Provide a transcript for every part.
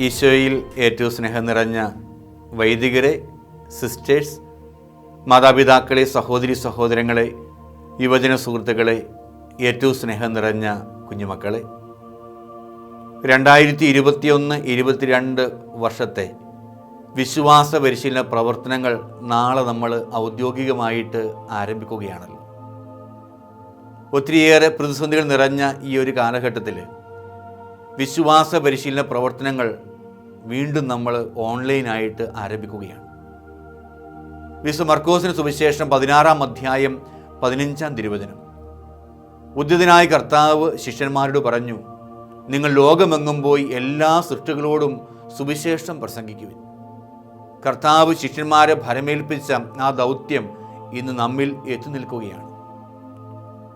ഈശോയിൽ ഏറ്റവും സ്നേഹം നിറഞ്ഞ വൈദികരെ, സിസ്റ്റേഴ്സ്, മാതാപിതാക്കളെ, സഹോദരി സഹോദരങ്ങളെ, യുവജന സുഹൃത്തുക്കളെ, ഏറ്റവും സ്നേഹം നിറഞ്ഞ കുഞ്ഞുമക്കളെ, 2021-22 വർഷത്തെ വിശ്വാസ പരിശീലന പ്രവർത്തനങ്ങൾ നാളെ നമ്മൾ ഔദ്യോഗികമായിട്ട് ആരംഭിക്കുകയാണല്ലോ. ഒത്തിരിയേറെ പ്രതിസന്ധികൾ നിറഞ്ഞ ഈ ഒരു കാലഘട്ടത്തിൽ വിശ്വാസ പരിശീലന പ്രവർത്തനങ്ങൾ വീണ്ടും നമ്മൾ ഓൺലൈനായിട്ട് ആരംഭിക്കുകയാണ്. വിശുദ്ധ മർക്കോസിന് സുവിശേഷം 16-ാം അധ്യായം 15-ാം തിരുവചനം. ഉദ്യതനായ കർത്താവ് ശിഷ്യന്മാരോട് പറഞ്ഞു, നിങ്ങൾ ലോകമെങ്ങും പോയി എല്ലാ സൃഷ്ടികളോടും സുവിശേഷം പ്രസംഗിക്കുവിൻ. കർത്താവ് ശിഷ്യന്മാരെ ഭരമേൽപ്പിച്ച ആ ദൗത്യം ഇന്ന് നമ്മിൽ എത്തി നിൽക്കുകയാണ്.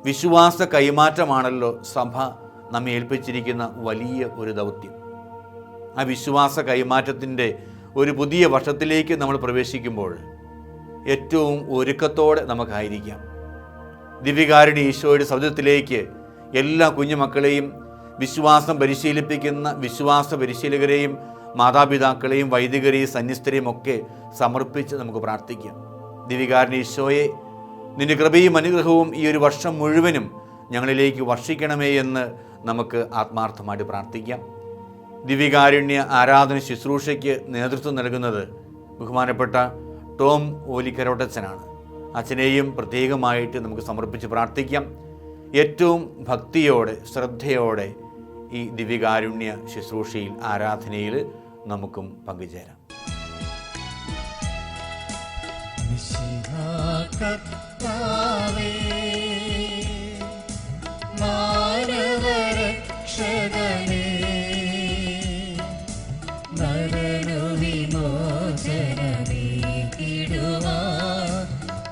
വിശ്വാസ കൈമാറ്റമാണല്ലോ സഭ നമ്മെ ഏൽപ്പിച്ചിരിക്കുന്ന വലിയ ഒരു ദൗത്യം. ആ വിശ്വാസ കൈമാറ്റത്തിൻ്റെ ഒരു പുതിയ വർഷത്തിലേക്ക് നമ്മൾ പ്രവേശിക്കുമ്പോൾ ഏറ്റവും ഒരുക്കത്തോടെ നമുക്കായിരിക്കാം. ദിവ്യകാരുണ്യ ഈശോയുടെ സൗജന്യത്തിലേക്ക് എല്ലാ കുഞ്ഞുമക്കളെയും, വിശ്വാസം പരിശീലിപ്പിക്കുന്ന വിശ്വാസ പരിശീലകരെയും, മാതാപിതാക്കളെയും, വൈദികരെയും, സന്യസ്തരെയും ഒക്കെ സമർപ്പിച്ച് നമുക്ക് പ്രാർത്ഥിക്കാം. ദിവ്യകാരുണ്യ ഈശോയെ, നിന്റെ കൃപയും അനുഗ്രഹവും ഈ ഒരു വർഷം മുഴുവനും ഞങ്ങളിലേക്ക് വർഷിക്കണമേ എന്ന് നമുക്ക് ആത്മാർത്ഥമായിട്ട് പ്രാർത്ഥിക്കാം. ദിവ്യകാരുണ്യ ആരാധന ശുശ്രൂഷയ്ക്ക് നേതൃത്വം നൽകുന്നത് ബഹുമാനപ്പെട്ട ടോം ഓലിക്കരോട്ടച്ചനാണ്. അച്ഛനെയും പ്രത്യേകമായിട്ട് നമുക്ക് സമർപ്പിച്ച് പ്രാർത്ഥിക്കാം. ഏറ്റവും ഭക്തിയോടെ, ശ്രദ്ധയോടെ ഈ ദിവ്യകാരുണ്യ ശുശ്രൂഷയിൽ, ആരാധനയിൽ നമുക്കും പങ്കുചേരാം.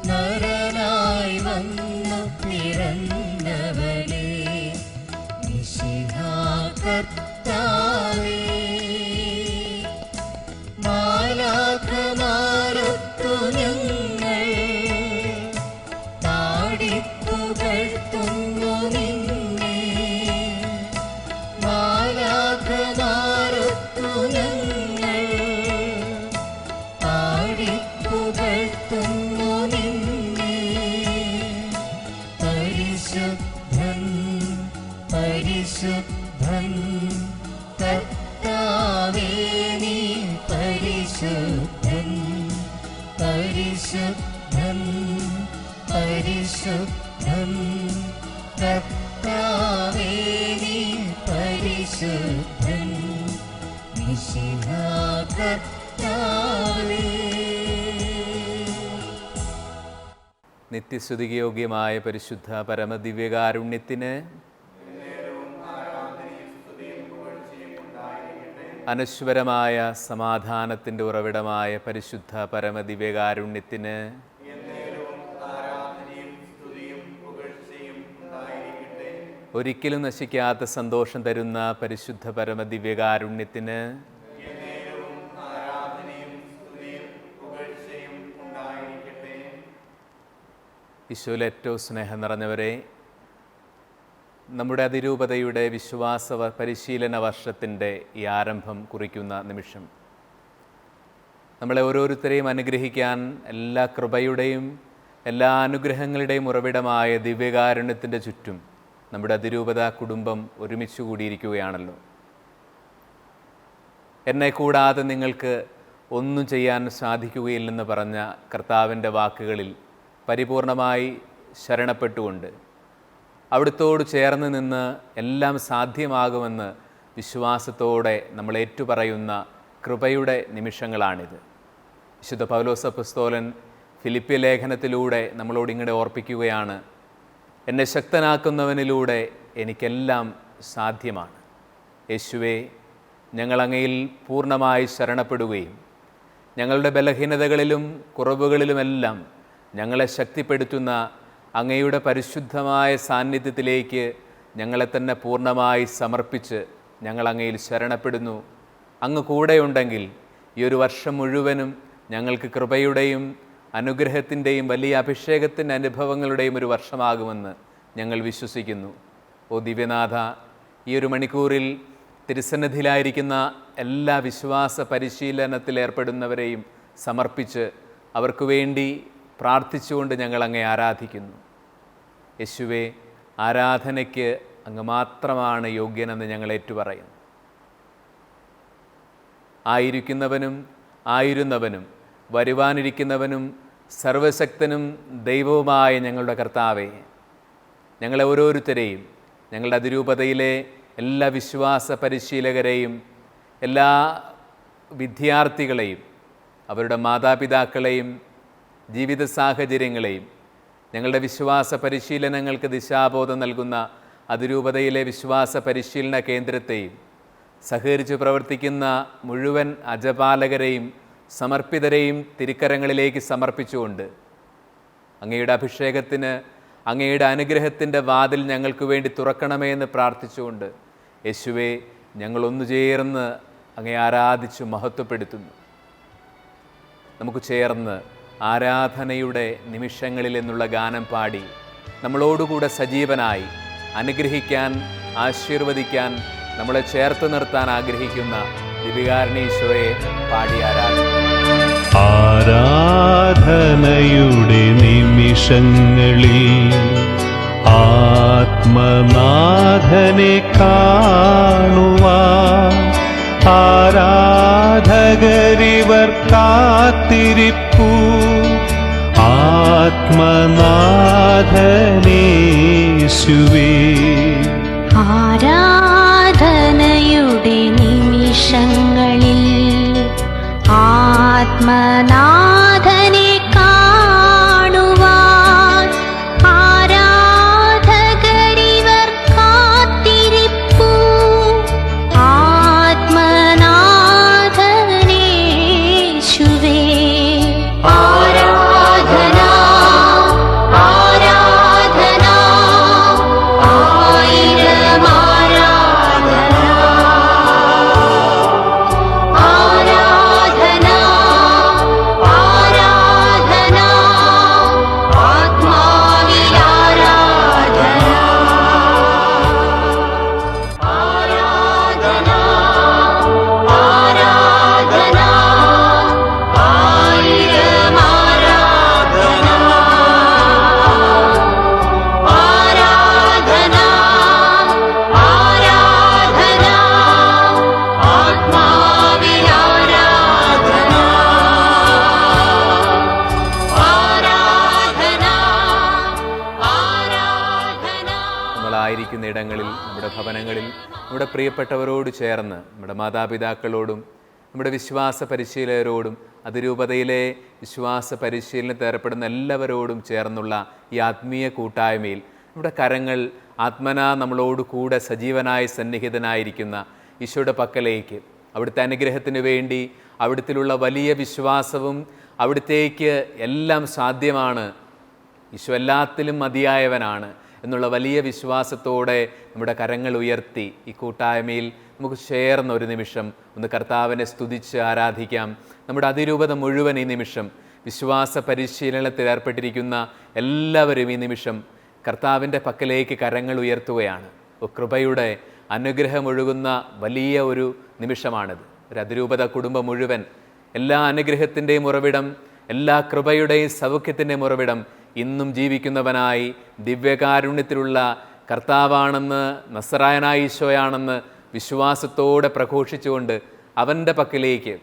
നരനായി വന്നു പിറന്നവനേ, കർത്താവേ, മാലാഖമാരൊത്തു ഞങ്ങൾ പാടിപ്പുകഴ്ത്തുന്നു നിന്നെ. മാലാഖമാരൊത്തു ഞങ്ങൾ പാടിപ്പുകഴ്ത്തുന്നു നിന്നെ. പരിശുദ്ധൻ പരിശുദ്ധൻ കർത്താവേ, നീ പരിശുദ്ധൻ. പരിശുദ്ധൻ പരിശുദ്ധൻ കർത്താവേ, നീ പരിശുദ്ധൻ. മിശിഹാ കർത്താവേ. നിത്യസ്തുതിക്ക് യോഗ്യമായ പരിശുദ്ധ പരമദിവ്യകാരുണ്യത്തിന് അനശ്വരമായ സമാധാനത്തിൻ്റെ ഉറവിടമായ പരിശുദ്ധ പരമദിവ്യകാരുണ്യത്തിന് ഒരിക്കലും നശിക്കാത്ത സന്തോഷം തരുന്ന പരിശുദ്ധ പരമദിവ്യകാരുണ്യത്തിന് ഈശോയിൽ ഏറ്റവും സ്നേഹം നിറഞ്ഞവരെ, നമ്മുടെ അതിരൂപതയുടെ വിശ്വാസ പരിശീലന വർഷത്തിൻ്റെ ഈ ആരംഭം കുറിക്കുന്ന നിമിഷം നമ്മളെ ഓരോരുത്തരെയും അനുഗ്രഹിക്കാൻ എല്ലാ കൃപയുടെയും എല്ലാ അനുഗ്രഹങ്ങളുടെയും ഉറവിടമായ ദിവ്യകാരുണ്യത്തിൻ്റെ ചുറ്റും നമ്മുടെ അതിരൂപത കുടുംബം ഒരുമിച്ച് കൂടിയിരിക്കുകയാണല്ലോ. എന്നെ കൂടാതെ നിങ്ങൾക്ക് ഒന്നും ചെയ്യാൻ സാധിക്കുകയില്ലെന്ന് പറഞ്ഞ കർത്താവിൻ്റെ വാക്കുകളിൽ പരിപൂർണമായി ശരണപ്പെട്ടുകൊണ്ട് അവിടുത്തോട് ചേർന്ന് നിന്ന് എല്ലാം സാധ്യമാകുമെന്ന് വിശ്വാസത്തോടെ നമ്മൾ ഏറ്റുപറയുന്ന കൃപയുടെ നിമിഷങ്ങളാണിത്. വിശുദ്ധ പൗലോസ് അപ്പോസ്തലൻ ഫിലിപ്പി ലേഖനത്തിലൂടെ നമ്മളോട് ഇങ്ങനെ ഓർപ്പിക്കുകയാണ്, എന്നെ ശക്തനാക്കുന്നവനിലൂടെ എനിക്കെല്ലാം സാധ്യമാണ്. യേശുവേ, ഞങ്ങൾ അങ്ങയിൽ പൂർണ്ണമായി ശരണപ്പെടുകയും ഞങ്ങളുടെ ബലഹീനതകളിലും കുറവുകളിലുമെല്ലാം ഞങ്ങളെ ശക്തിപ്പെടുത്തുന്ന അങ്ങയുടെ പരിശുദ്ധമായ സാന്നിധ്യത്തിലേക്ക് ഞങ്ങളെ തന്നെ പൂർണ്ണമായി സമർപ്പിച്ച് ഞങ്ങൾ അങ്ങയിൽ ശരണപ്പെടുന്നു. അങ്ങ് കൂടെയുണ്ടെങ്കിൽ ഈ ഒരു വർഷം മുഴുവനും ഞങ്ങൾക്ക് കൃപയുടെയും അനുഗ്രഹത്തിൻ്റെയും വലിയ അഭിഷേകത്തിൻ്റെ അനുഭവങ്ങളുടെയും ഒരു വർഷമാകുമെന്ന് ഞങ്ങൾ വിശ്വസിക്കുന്നു. ഓ ദിവ്യനാഥ, ഈ ഒരു മണിക്കൂറിൽ തിരുസന്നിധിയിലായിരിക്കുന്ന എല്ലാ വിശ്വാസ പരിശീലനത്തിൽ ഏർപ്പെടുന്നവരെയും സമർപ്പിച്ച് അവർക്ക് വേണ്ടി പ്രാർത്ഥിച്ചുകൊണ്ട് ഞങ്ങൾ അങ്ങേ ആരാധിക്കുന്നു. യേശുവേ, ആരാധനയ്ക്ക് അങ്ങ് മാത്രമാണ് യോഗ്യനെന്ന് ഞങ്ങൾ ഏറ്റുപറയുന്നു. ആയിരിക്കുന്നവനും ആയിരുന്നവനും വരുവാനിരിക്കുന്നവനും സർവശക്തനും ദൈവവുമായ ഞങ്ങളുടെ കർത്താവേ, ഞങ്ങളെ ഓരോരുത്തരെയും, ഞങ്ങളുടെ അതിരൂപതയിലെ എല്ലാ വിശ്വാസ പരിശീലകരെയും എല്ലാ വിദ്യാർത്ഥികളെയും അവരുടെ മാതാപിതാക്കളെയും ജീവിത സാഹചര്യങ്ങളെയും ഞങ്ങളുടെ വിശ്വാസ പരിശീലനങ്ങൾക്ക് ദിശാബോധം നൽകുന്ന അതിരൂപതയിലെ വിശ്വാസ പരിശീലന കേന്ദ്രത്തെയും സഹകരിച്ച് പ്രവർത്തിക്കുന്ന മുഴുവൻ അജപാലകരെയും സമർപ്പിതരെയും തിരുക്കരങ്ങളിലേക്ക് സമർപ്പിച്ചുകൊണ്ട് അങ്ങയുടെ അഭിഷേകത്തിന്, അങ്ങയുടെ അനുഗ്രഹത്തിൻ്റെ വാതിൽ ഞങ്ങൾക്ക് വേണ്ടി തുറക്കണമേ എന്ന് പ്രാർത്ഥിച്ചുകൊണ്ട് യേശുവേ, ഞങ്ങളൊന്നു ചേർന്ന് അങ്ങയെ ആരാധിച്ചു മഹത്വപ്പെടുത്തുന്നു. നമുക്ക് ചേർന്ന് ആരാധനയുടെ നിമിഷങ്ങളിൽ എന്നുള്ള ഗാനം പാടി നമ്മളോടുകൂടെ സജീവനായി അനുഗ്രഹിക്കാൻ, ആശീർവദിക്കാൻ, നമ്മളെ ചേർത്ത് നിർത്താൻ ആഗ്രഹിക്കുന്ന ദിവികാരണീശോയെ പാടി ആരാധിക്കും. ആരാധനയുടെ നിമിഷങ്ങളിൽ ആത്മനാഥനെ കാണുവാൻ ആരാധകരിവർ കാത്തിരിപ്പു. ആത്മനാഥനേശുവേ, ആരാധനയുടെ നിമിഷങ്ങളിൽ ആത്മനാഥനെ കാണുവാൻ ആരാധകരിവർ കാത്തിരിപ്പു. ആത്മനാഥനേശുവേ, ആരാധന ആരാധന ആയിരം ആരാധന ആരാധന ആരാധന ആത്മാവിൽ ആരാധന ആരാധന ആരാധന ആയിരം ആരാധന ആരാധന ആരാധന ആത്മാവിൽ ആരാധന ആരാധന ആരാധന. നമ്മളായിരിക്കുന്ന ഇടങ്ങളിൽ, നമ്മുടെ ഭവനങ്ങളിൽ, നമ്മുടെ പ്രിയപ്പെട്ടവരോട് ചേർന്ന്, നമ്മുടെ മാതാപിതാക്കളോടും നമ്മുടെ വിശ്വാസ പരിശീലകരോടും അതിരൂപതയിലെ വിശ്വാസ പരിശീലനത്തിൽ ഏർപ്പെടുന്ന എല്ലാവരോടും ചേർന്നുള്ള ഈ ആത്മീയ കൂട്ടായ്മയിൽ നമ്മുടെ കരങ്ങൾ ആത്മനാ നമ്മളോട് കൂടെ സജീവനായി സന്നിഹിതനായിരിക്കുന്ന ഈശോയുടെ പക്കലേക്ക്, അവിടുത്തെ അനുഗ്രഹത്തിന് വേണ്ടി, അവിടുത്തിലുള്ള വലിയ വിശ്വാസവും അവിടുത്തേക്ക് എല്ലാം സാധ്യമാണ്, ഈശോ എല്ലാത്തിലും മതിയായവനാണ് എന്നുള്ള വലിയ വിശ്വാസത്തോടെ നമ്മുടെ കരങ്ങൾ ഉയർത്തി ഈ കൂട്ടായ്മയിൽ നമുക്ക് ചേർന്ന ഒരു നിമിഷം ഒന്ന് കർത്താവിനെ സ്തുതിച്ച് ആരാധിക്കാം. നമ്മുടെ അതിരൂപത മുഴുവൻ ഈ നിമിഷം വിശ്വാസ പരിശീലനത്തിൽ ഏർപ്പെട്ടിരിക്കുന്ന എല്ലാവരും ഈ നിമിഷം കർത്താവിൻ്റെ പക്കലേക്ക് കരങ്ങൾ ഉയർത്തുകയാണ്. കൃപയുടെ അനുഗ്രഹമൊഴുകുന്ന വലിയ ഒരു നിമിഷമാണിത്. ഒരു അതിരൂപത കുടുംബം മുഴുവൻ എല്ലാ അനുഗ്രഹത്തിൻ്റെയും ഉറവിടം, എല്ലാ കൃപയുടെയും സൗഖ്യത്തിൻ്റെയും ഉറവിടം ഇന്നും ജീവിക്കുന്നവനായി ദിവ്യകാരുണ്യത്തിലുള്ള കർത്താവാണെന്ന്, നസറായനായ ഈശോയാണെന്ന് വിശ്വാസത്തോടെ പ്രഘോഷിച്ചുകൊണ്ട് അവൻ്റെ പക്കലേക്ക്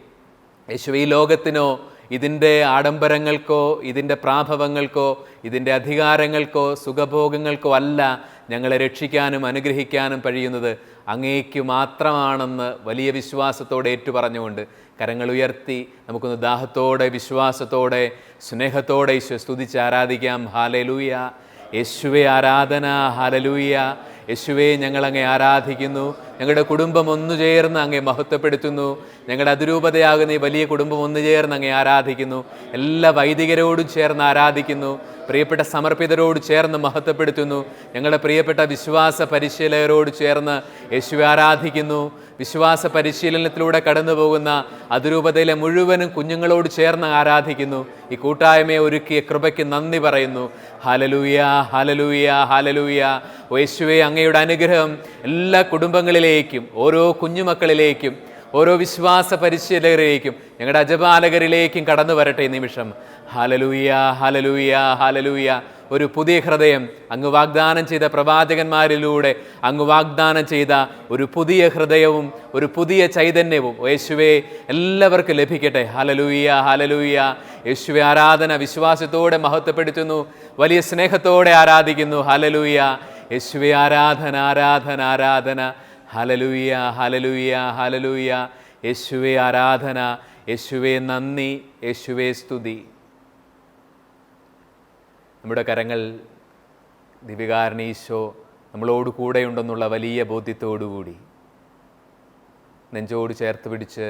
യേശു ഈ ലോകത്തിനോ ഇതിൻ്റെ ആഡംബരങ്ങൾക്കോ ഇതിൻ്റെ പ്രാഭവങ്ങൾക്കോ ഇതിൻ്റെ അധികാരങ്ങൾക്കോ സുഖഭോഗങ്ങൾക്കോ അല്ല ഞങ്ങളെ രക്ഷിക്കാനും അനുഗ്രഹിക്കാനും കഴിയുന്നത് അങ്ങേക്ക് മാത്രമാണെന്ന് വലിയ വിശ്വാസത്തോടെ ഏറ്റുപറഞ്ഞുകൊണ്ട് കരങ്ങൾ ഉയർത്തി നമുക്കൊന്ന് ദാഹത്തോടെ, വിശ്വാസത്തോടെ, സ്നേഹത്തോടെ ഈശോ സ്തുതിച്ച് ആരാധിക്കാം. ഹല്ലേലൂയ. യേശുവേ ആരാധന. ഹല്ലേലൂയ. യേശുവേ ഞങ്ങളങ്ങേ ആരാധിക്കുന്നു. ഞങ്ങളുടെ കുടുംബം ഒന്നു ചേർന്ന് അങ്ങേ മഹത്വപ്പെടുത്തുന്നു. ഞങ്ങളുടെ അതിരൂപതയാകുന്ന ഈ വലിയ കുടുംബം ഒന്നു ചേർന്ന് അങ്ങേ ആരാധിക്കുന്നു. എല്ലാ വൈദികരോടും ചേർന്ന് ആരാധിക്കുന്നു. പ്രിയപ്പെട്ട സമർപ്പിതരോട് ചേർന്ന് മഹത്വപ്പെടുത്തുന്നു. ഞങ്ങളുടെ പ്രിയപ്പെട്ട വിശ്വാസ പരിശീലകരോട് ചേർന്ന് യേശുവെ ആരാധിക്കുന്നു. വിശ്വാസ പരിശീലനത്തിലൂടെ കടന്നു പോകുന്ന അതിരൂപതയിലെ മുഴുവനും കുഞ്ഞുങ്ങളോട് ചേർന്ന് ആരാധിക്കുന്നു. ഈ കൂട്ടായ്മയെ ഒരുക്കിയ കൃപയ്ക്ക് നന്ദി പറയുന്നു. Hallelujah, hallelujah, hallelujah. യേശുവേ അങ്ങയുടെ അനുഗ്രഹം എല്ലാ കുടുംബങ്ങളിലേക്കും, ഓരോ കുഞ്ഞുമക്കളിലേക്കും, ഓരോ വിശ്വാസ പരിശീലകരിലേക്കും, ഞങ്ങളുടെ അജപാലകരിലേക്കും കടന്നു വരട്ടെ ഈ നിമിഷം. Hallelujah, hallelujah, hallelujah. ഒരു പുതിയ ഹൃദയം അങ്ങ് വാഗ്ദാനം ചെയ്ത പ്രവാചകന്മാരിലൂടെ അങ്ങ് വാഗ്ദാനം ചെയ്ത ഒരു പുതിയ ഹൃദയവും ഒരു പുതിയ ചൈതന്യവും യേശുവേ എല്ലാവർക്കും ലഭിക്കട്ടെ. Hallelujah, hallelujah. യേശുവേ ആരാധന വിശ്വാസത്തോടെ മഹത്വപ്പെടുത്തുന്നു, വലിയ സ്നേഹത്തോടെ ആരാധിക്കുന്നു. ഹല്ലേലൂയ. യേശുവേ ആരാധന, ആരാധന, ആരാധന. Hallelujah, hallelujah, hallelujah. യേശുവേ ആരാധന, യേശുവേ നന്ദി, യേശുവേ സ്തുതി. നമ്മുടെ കരങ്ങൾ ദിവ്യകാരുണ്യ ഈശോ നമ്മളോട് കൂടെയുണ്ടെന്നുള്ള വലിയ ബോധ്യത്തോടുകൂടി നെഞ്ചോട് ചേർത്ത് പിടിച്ച്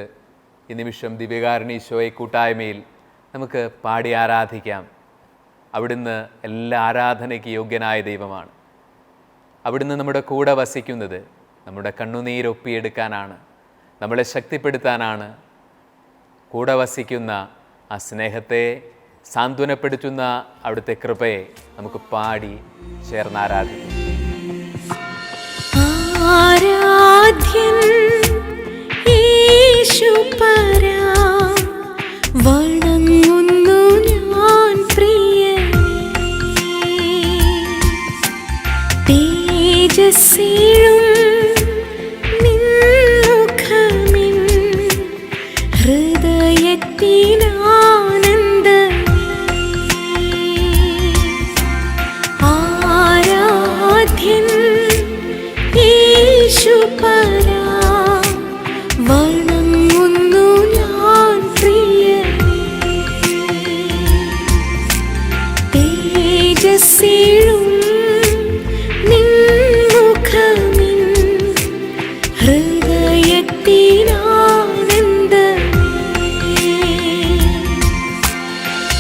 ഈ നിമിഷം ദിവ്യകാരുണ്യ ഈശോയെ കൂട്ടായ്മയിൽ നമുക്ക് പാടി ആരാധിക്കാം. അവിടുന്ന് എല്ലാ ആരാധനയ്ക്ക് യോഗ്യനായ ദൈവമാണ്. അവിടുന്ന് നമ്മുടെ കൂടെ വസിക്കുന്നത് നമ്മുടെ കണ്ണുനീരൊപ്പിയെടുക്കാനാണ്, നമ്മളെ ശക്തിപ്പെടുത്താനാണ്. കൂടെ വസിക്കുന്ന ആ സ്നേഹത്തെ സാന്ത്വനപ്പെടുത്തുന്ന അവിടുത്തെ കൃപയെ നമുക്ക് പാടി ചേർന്ന് ആരാധിക്കാം. ആരാധ്യൻ യേശുപരാ, വണങ്ങുന്നു ഞാൻ പ്രിയനേ. തേജസ്സേഴും നിൻമുഖമിൻ ഹൃദയത്തിനാനന്ദമേ. ആരാധ്യൻ യേശുപരാ, വണങ്ങുന്നു ഞാൻ പ്രിയനേ. തേജസ്സേഴും നിൻമുഖമിൻ ഹൃദയത്തിനാനന്ദമേ.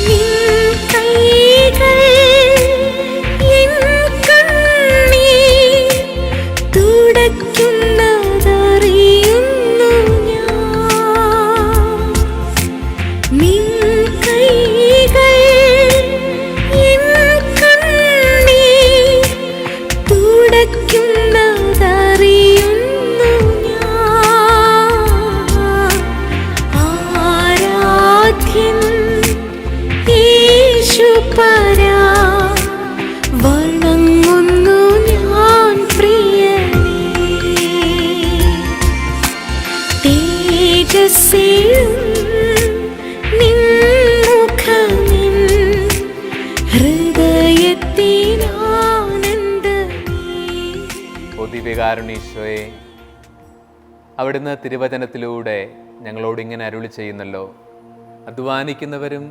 നിൻ കൈകൾ എൻ കണ്ണീർ തുടയ്ക്കുന്നതറിയുന്നു ഞാൻ. നിൻ കൈകൾ എൻ കണ്ണീർ തുടയ്ക്കുന്നതറിയുന്നു ഞാൻ. ആരാധ്യൻ യേശുപരാ, വണങ്ങുന്നു ഞാൻ പ്രിയനേ. തേജസ്സേഴും നിൻമുഖമിൻ ഹൃദയത്തിനാനന്ദമേ. ഓ ദിവ്യകാരുണ്യ ഈശോയെ, അവിടുന്ന് തിരുവചനത്തിലൂടെ ഞങ്ങളോട് ഇങ്ങനെ അരുളി ചെയ്യുന്നല്ലോ, അധ്വാനിക്കുന്നവരും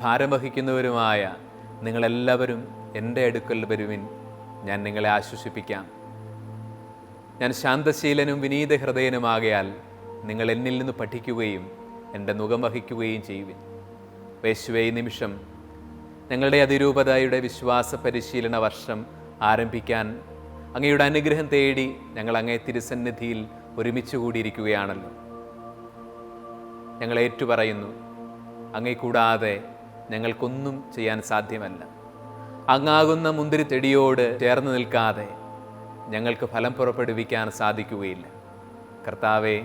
ഭാരം വഹിക്കുന്നവരുമായ നിങ്ങളെല്ലാവരും എൻ്റെ അടുക്കൽ വരുവിൻ, ഞാൻ നിങ്ങളെ ആശ്വസിപ്പിക്കാം. ഞാൻ ശാന്തശീലനും വിനീത ഹൃദയനുമാകയാൽ നിങ്ങൾ എന്നിൽ നിന്ന് പഠിക്കുകയും എൻ്റെ നുകം വഹിക്കുകയും ചെയ്യുവിൻ. യേശുവേ, ഈ നിമിഷം ഞങ്ങളുടെ അതിരൂപതയുടെ വിശ്വാസ പരിശീലന വർഷം ആരംഭിക്കാൻ അങ്ങയുടെ അനുഗ്രഹം തേടി ഞങ്ങൾ അങ്ങേ തിരുസന്നിധിയിൽ ഒരുമിച്ച് കൂടിയിരിക്കുകയാണല്ലോ. ഞങ്ങൾ ഏറ്റുപറയുന്നു, അങ്ങേ കൂടാതെ ഞങ്ങൾക്കൊന്നും ചെയ്യാൻ സാധ്യമല്ല. അങ്ങാകുന്ന മുന്തിരിത്തെടിയോട് ചേർന്ന് നിൽക്കാതെ ഞങ്ങൾക്ക് ഫലം പുറപ്പെടുവിക്കാൻ സാധിക്കുകയില്ല. കർത്താവേ,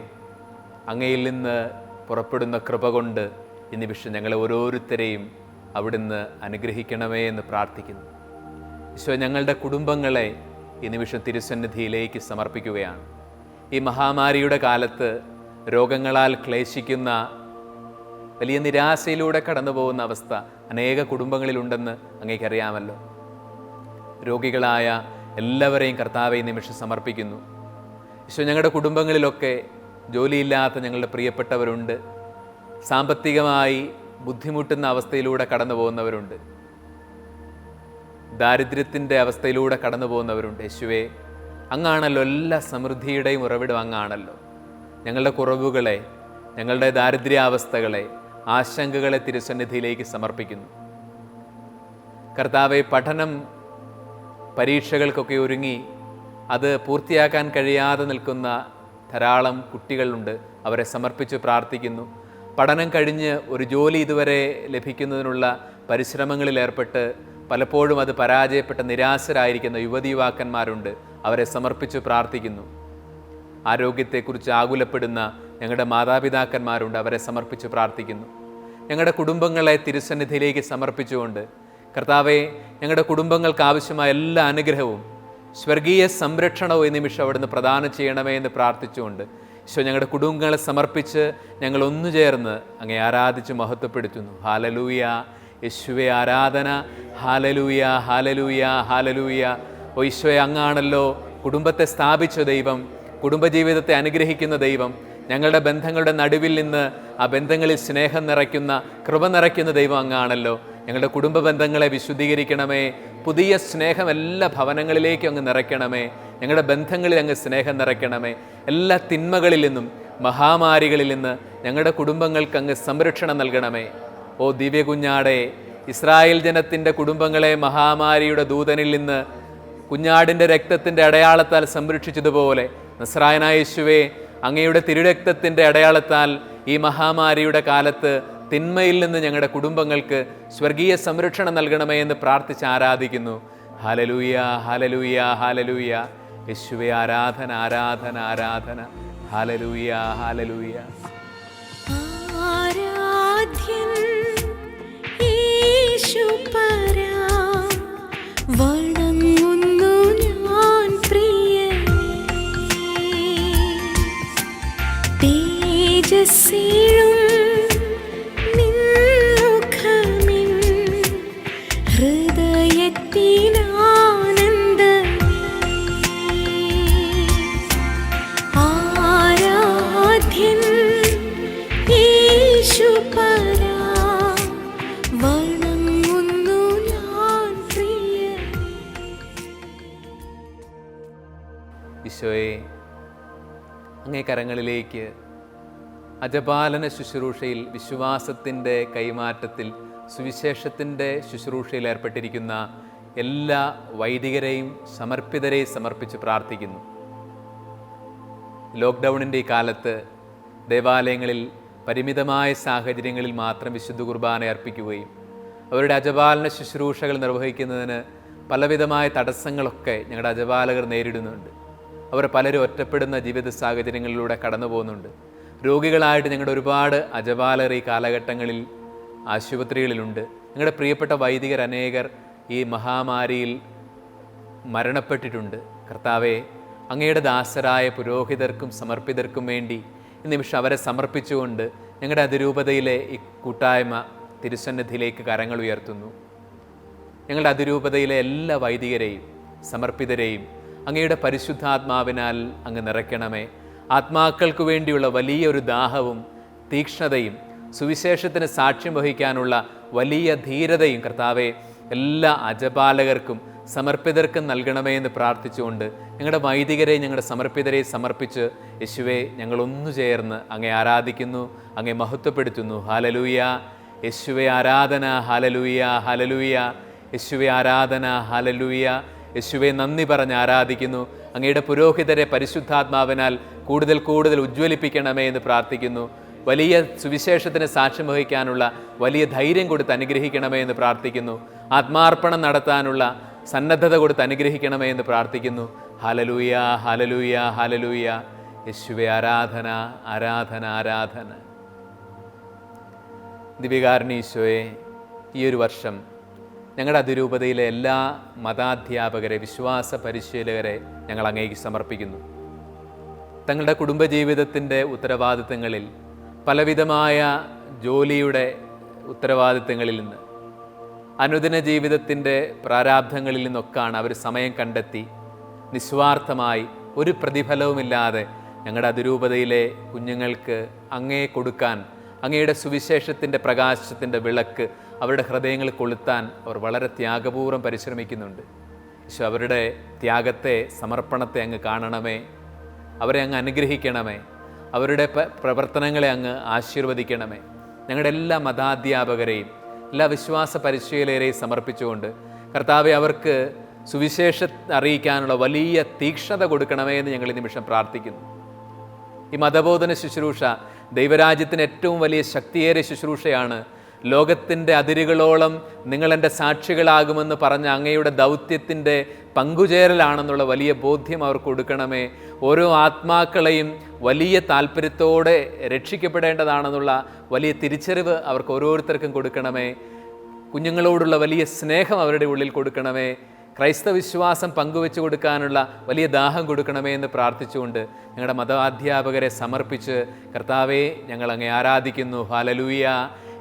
അങ്ങയിൽ നിന്ന് പുറപ്പെടുന്ന കൃപ കൊണ്ട് ഈ നിമിഷം ഞങ്ങളെ ഓരോരുത്തരെയും അവിടുന്ന് അനുഗ്രഹിക്കണമേ എന്ന് പ്രാർത്ഥിക്കുന്നു. ഈശോ, ഞങ്ങളുടെ കുടുംബങ്ങളെ ഈ നിമിഷം തിരുസന്നിധിയിലേക്ക് സമർപ്പിക്കുകയാണ്. ഈ മഹാമാരിയുടെ കാലത്ത് രോഗങ്ങളാൽ ക്ലേശിക്കുന്ന വലിയ നിരാശയിലൂടെ കടന്നു പോകുന്ന അവസ്ഥ അനേക കുടുംബങ്ങളിലുണ്ടെന്ന് അങ്ങേക്കറിയാമല്ലോ. രോഗികളായ എല്ലാവരെയും കർത്താവെ ഈ നിമിഷം സമർപ്പിക്കുന്നു. ഈശോ, ഞങ്ങളുടെ കുടുംബങ്ങളിലൊക്കെ ജോലിയില്ലാത്ത ഞങ്ങളുടെ പ്രിയപ്പെട്ടവരുണ്ട്, സാമ്പത്തികമായി ബുദ്ധിമുട്ടുന്ന അവസ്ഥയിലൂടെ കടന്നു പോകുന്നവരുണ്ട്, ദാരിദ്ര്യത്തിൻ്റെ അവസ്ഥയിലൂടെ കടന്നു പോകുന്നവരുണ്ട്. യേശുവേ, അങ്ങാണല്ലോ എല്ലാ സമൃദ്ധിയുടെയും ഉറവിടം, അങ്ങാണല്ലോ. ഞങ്ങളുടെ കുറവുകളെ, ഞങ്ങളുടെ ദാരിദ്ര്യാവസ്ഥകളെ, ആശങ്കകളെ തിരുസന്നിധിയിലേക്ക് സമർപ്പിക്കുന്നു. കർത്താവെ, പഠനം പരീക്ഷകൾക്കൊക്കെ ഒരുങ്ങി അത് പൂർത്തിയാക്കാൻ കഴിയാതെ നിൽക്കുന്ന ധാരാളം കുട്ടികളുണ്ട്. അവരെ സമർപ്പിച്ച് പ്രാർത്ഥിക്കുന്നു. പഠനം കഴിഞ്ഞ് ഒരു ജോലി ഇതുവരെ ലഭിക്കുന്നതിനുള്ള പരിശ്രമങ്ങളിൽ ഏർപ്പെട്ട് പലപ്പോഴും അത് പരാജയപ്പെട്ട നിരാശരായിരിക്കുന്ന യുവതി യുവാക്കന്മാരുണ്ട്. അവരെ സമർപ്പിച്ച് പ്രാർത്ഥിക്കുന്നു. ആരോഗ്യത്തെക്കുറിച്ച് ആകുലപ്പെടുന്ന ഞങ്ങളുടെ മാതാപിതാക്കന്മാരുണ്ട്, അവരെ സമർപ്പിച്ച് പ്രാർത്ഥിക്കുന്നു. ഞങ്ങളുടെ കുടുംബങ്ങളെ തിരുസന്നിധിയിലേക്ക് സമർപ്പിച്ചുകൊണ്ട് കർത്താവെ, ഞങ്ങളുടെ കുടുംബങ്ങൾക്ക് ആവശ്യമായ എല്ലാ അനുഗ്രഹവും സ്വർഗീയ സംരക്ഷണവും ഈ നിമിഷം അവിടുന്ന് പ്രദാനം ചെയ്യണമേ എന്ന് പ്രാർത്ഥിച്ചുകൊണ്ട് ഈശോ, ഞങ്ങളുടെ കുടുംബങ്ങളെ സമർപ്പിച്ച് ഞങ്ങൾ ഒന്നു ചേർന്ന് അങ്ങേ ആരാധിച്ച് മഹത്വപ്പെടുത്തുന്നു. ഹാലലൂയ, യേശുവേ ആരാധന. Hallelujah, hallelujah, hallelujah. ഓ ഈശോയെ, അങ്ങാണല്ലോ കുടുംബത്തെ സ്ഥാപിച്ച ദൈവം, കുടുംബജീവിതത്തെ അനുഗ്രഹിക്കുന്ന ദൈവം. ഞങ്ങളുടെ ബന്ധങ്ങളുടെ നടുവിൽ നിന്ന് ആ ബന്ധങ്ങളിൽ സ്നേഹം നിറയ്ക്കുന്ന, കൃപ നിറയ്ക്കുന്ന ദൈവം അങ്ങാണല്ലോ. ഞങ്ങളുടെ കുടുംബ ബന്ധങ്ങളെ വിശുദ്ധീകരിക്കണമേ. പുതിയ സ്നേഹം എല്ലാ ഭവനങ്ങളിലേക്കും അങ്ങ് നിറയ്ക്കണമേ. ഞങ്ങളുടെ ബന്ധങ്ങളിൽ അങ്ങ് സ്നേഹം നിറയ്ക്കണമേ. എല്ലാ തിന്മകളിൽ നിന്നും, മഹാമാരികളിൽ നിന്ന് ഞങ്ങളുടെ കുടുംബങ്ങൾക്ക് അങ്ങ് സംരക്ഷണം നൽകണമേ. ഓ ദിവ്യ കുഞ്ഞാടെ, ഇസ്രായേൽ ജനത്തിൻ്റെ കുടുംബങ്ങളെ മഹാമാരിയുടെ ദൂതനിൽ നിന്ന് കുഞ്ഞാടിൻ്റെ രക്തത്തിൻ്റെ അടയാളത്താൽ സംരക്ഷിച്ചതുപോലെ നസ്രായനായ യേശുവേ, അങ്ങയുടെ തിരുരക്തത്തിൻ്റെ അടയാളത്താൽ ഈ മഹാമാരിയുടെ കാലത്ത് തിന്മയിൽ നിന്ന് ഞങ്ങളുടെ കുടുംബങ്ങൾക്ക് സ്വർഗീയ സംരക്ഷണം നൽകണമേ എന്ന് പ്രാർത്ഥിച്ച് ആരാധിക്കുന്നു. Hallelujah, hallelujah, hallelujah. യേശുവേ ആരാധന, ആരാധന, ആരാധന. Hallelujah, hallelujah. ആരാധ്യൻ യേശുപരാ, വണങ്ങുന്നു ഞാൻ പ്രിയനേ. തേജസ്സേഴും നിൻമുഖമിൻ ഹൃദയത്തിനാനന്ദമേ. ആരാധ്യൻ യേശുപരാ, വണങ്ങുന്നു ഞാൻ പ്രിയനേ. ഈശോയെ, അങ്ങേ കരങ്ങളിലേക്ക് അജപാലന ശുശ്രൂഷയിൽ, വിശ്വാസത്തിൻ്റെ കൈമാറ്റത്തിൽ, സുവിശേഷത്തിൻ്റെ ശുശ്രൂഷയിൽ ഏർപ്പെട്ടിരിക്കുന്ന എല്ലാ വൈദികരെയും സമർപ്പിതരെയും സമർപ്പിച്ച് പ്രാർത്ഥിക്കുന്നു. ലോക്ക്ഡൗണിൻ്റെ ഈ കാലത്ത് ദേവാലയങ്ങളിൽ പരിമിതമായ സാഹചര്യങ്ങളിൽ മാത്രം വിശുദ്ധ കുർബാന അർപ്പിക്കുകയും അവരുടെ അജപാലന ശുശ്രൂഷകൾ നിർവഹിക്കുന്നതിന് പലവിധമായ തടസ്സങ്ങളൊക്കെ ഞങ്ങളുടെ അജപാലകർ നേരിടുന്നുണ്ട്. അവർ പലരും ഒറ്റപ്പെടുന്ന ജീവിത സാഹചര്യങ്ങളിലൂടെ കടന്നു പോകുന്നുണ്ട്. രോഗികളായിട്ട് ഞങ്ങളുടെ ഒരുപാട് അജപാലകർ ഈ കാലഘട്ടങ്ങളിൽ ആശുപത്രികളിലുണ്ട്. ഞങ്ങളുടെ പ്രിയപ്പെട്ട വൈദികർ അനേകർ ഈ മഹാമാരിയിൽ മരണപ്പെട്ടിട്ടുണ്ട്. കർത്താവെ, അങ്ങയുടെ ദാസരായ പുരോഹിതർക്കും സമർപ്പിതർക്കും വേണ്ടി ഈ നിമിഷം അവരെ സമർപ്പിച്ചുകൊണ്ട് ഞങ്ങളുടെ അതിരൂപതയിലെ ഈ കൂട്ടായ്മ തിരുസന്നിധിയിലേക്ക് കരങ്ങൾ ഉയർത്തുന്നു. ഞങ്ങളുടെ അതിരൂപതയിലെ എല്ലാ വൈദികരെയും സമർപ്പിതരെയും അങ്ങയുടെ പരിശുദ്ധാത്മാവിനാൽ അങ്ങ് നിറയ്ക്കണമേ. ആത്മാക്കൾക്ക് വേണ്ടിയുള്ള വലിയൊരു ദാഹവും തീക്ഷ്ണതയും സുവിശേഷത്തിന് സാക്ഷ്യം വഹിക്കാനുള്ള വലിയ ധീരതയും കർത്താവെ എല്ലാ അജപാലകർക്കും സമർപ്പിതർക്കും നൽകണമേ എന്ന് പ്രാർത്ഥിച്ചുകൊണ്ട് ഞങ്ങളുടെ വൈദികരെ, ഞങ്ങളുടെ സമർപ്പിതരെ സമർപ്പിച്ച് യേശുവെ ഞങ്ങളൊന്നു ചേർന്ന് അങ്ങേ ആരാധിക്കുന്നു, അങ്ങേ മഹത്വപ്പെടുത്തുന്നു. ഹല്ലേലൂയ, യേശുവെ ആരാധന. Hallelujah, hallelujah. യേശുവെ ആരാധന. ഹല്ലേലൂയ. യേശുവെ നന്ദി പറഞ്ഞ് ആരാധിക്കുന്നു. അങ്ങയുടെ പുരോഹിതരെ പരിശുദ്ധാത്മാവിനാൽ കൂടുതൽ കൂടുതൽ ഉജ്ജ്വലിപ്പിക്കണമേ എന്ന് പ്രാർത്ഥിക്കുന്നു. വലിയ സുവിശേഷത്തിന് സാക്ഷ്യം വഹിക്കാനുള്ള വലിയ ധൈര്യം കൊടുത്ത് അനുഗ്രഹിക്കണമേ എന്ന് പ്രാർത്ഥിക്കുന്നു. ആത്മാർപ്പണം നടത്താനുള്ള സന്നദ്ധത കൊടുത്ത് അനുഗ്രഹിക്കണമേ എന്ന് പ്രാർത്ഥിക്കുന്നു. Hallelujah, hallelujah, hallelujah. യേശുവേ ആരാധന, ആരാധന, ആരാധന. ദിവ്യകാരുണ്യ ഈ ഒരു വർഷം ഞങ്ങളുടെ അതിരൂപതയിലെ എല്ലാ മതാധ്യാപകരെ, വിശ്വാസ പരിശീലകരെ ഞങ്ങൾ അങ്ങേക്ക് സമർപ്പിക്കുന്നു. തങ്ങളുടെ കുടുംബജീവിതത്തിൻ്റെ ഉത്തരവാദിത്തങ്ങളിൽ, പലവിധമായ ജോലിയുടെ ഉത്തരവാദിത്തങ്ങളിൽ നിന്ന്, അനുദിന ജീവിതത്തിൻ്റെ പ്രാരാബ്ധങ്ങളിൽ നിന്നൊക്കെയാണ് അവർ സമയം കണ്ടെത്തി നിസ്വാർത്ഥമായി ഒരു പ്രതിഫലവുമില്ലാതെ ഞങ്ങളുടെ അതിരൂപതയിലെ കുഞ്ഞുങ്ങൾക്ക് അങ്ങേ കൊടുക്കാൻ, അങ്ങയുടെ സുവിശേഷത്തിൻ്റെ പ്രകാശത്തിൻ്റെ വിളക്ക് അവരുടെ ഹൃദയങ്ങളിൽ കൊളുത്താൻ അവർ വളരെ ത്യാഗപൂർവ്വം പരിശ്രമിക്കുന്നുണ്ട്. ഈശോ, അവരുടെ ത്യാഗത്തെ, സമർപ്പണത്തെ അങ്ങ് കാണണമേ. അവരെ അങ്ങ് അനുഗ്രഹിക്കണമേ. അവരുടെ പ്രവർത്തനങ്ങളെ അങ്ങ് ആശീർവദിക്കണമേ. ഞങ്ങളുടെ എല്ലാ മതാധ്യാപകരെയും, എല്ലാ വിശ്വാസ പരിശീലകരെയും സമർപ്പിച്ചുകൊണ്ട് കർത്താവെ അവർക്ക് സുവിശേഷം അറിയിക്കാനുള്ള വലിയ തീക്ഷ്ണത കൊടുക്കണമേ എന്ന് ഞങ്ങൾ ഈ നിമിഷം പ്രാർത്ഥിക്കുന്നു. ഈ മതബോധന ശുശ്രൂഷ ദൈവരാജ്യത്തിന് ഏറ്റവും വലിയ ശക്തിയേറിയ ശുശ്രൂഷയാണ്. ലോകത്തിൻ്റെ അതിരുകളോളം നിങ്ങളെൻ്റെ സാക്ഷികളാകുമെന്ന് പറഞ്ഞ അങ്ങയുടെ ദൗത്യത്തിൻ്റെ പങ്കുചേരലാണെന്നുള്ള വലിയ ബോധ്യം അവർക്ക് കൊടുക്കണമേ. ഓരോ ആത്മാക്കളെയും വലിയ താല്പര്യത്തോടെ രക്ഷിക്കപ്പെടേണ്ടതാണെന്നുള്ള വലിയ തിരിച്ചറിവ് അവർക്ക് ഓരോരുത്തർക്കും കൊടുക്കണമേ. കുഞ്ഞുങ്ങളോടുള്ള വലിയ സ്നേഹം അവരുടെ ഉള്ളിൽ കൊടുക്കണമേ. ക്രൈസ്തവ വിശ്വാസം പങ്കുവെച്ച് കൊടുക്കാനുള്ള വലിയ ദാഹം കൊടുക്കണമേ എന്ന് പ്രാർത്ഥിച്ചുകൊണ്ട് ഞങ്ങളുടെ മതാധ്യാപകരെ സമർപ്പിച്ച് കർത്താവെ ഞങ്ങൾ അങ്ങേ ആരാധിക്കുന്നു. ഹല്ലേലൂയ,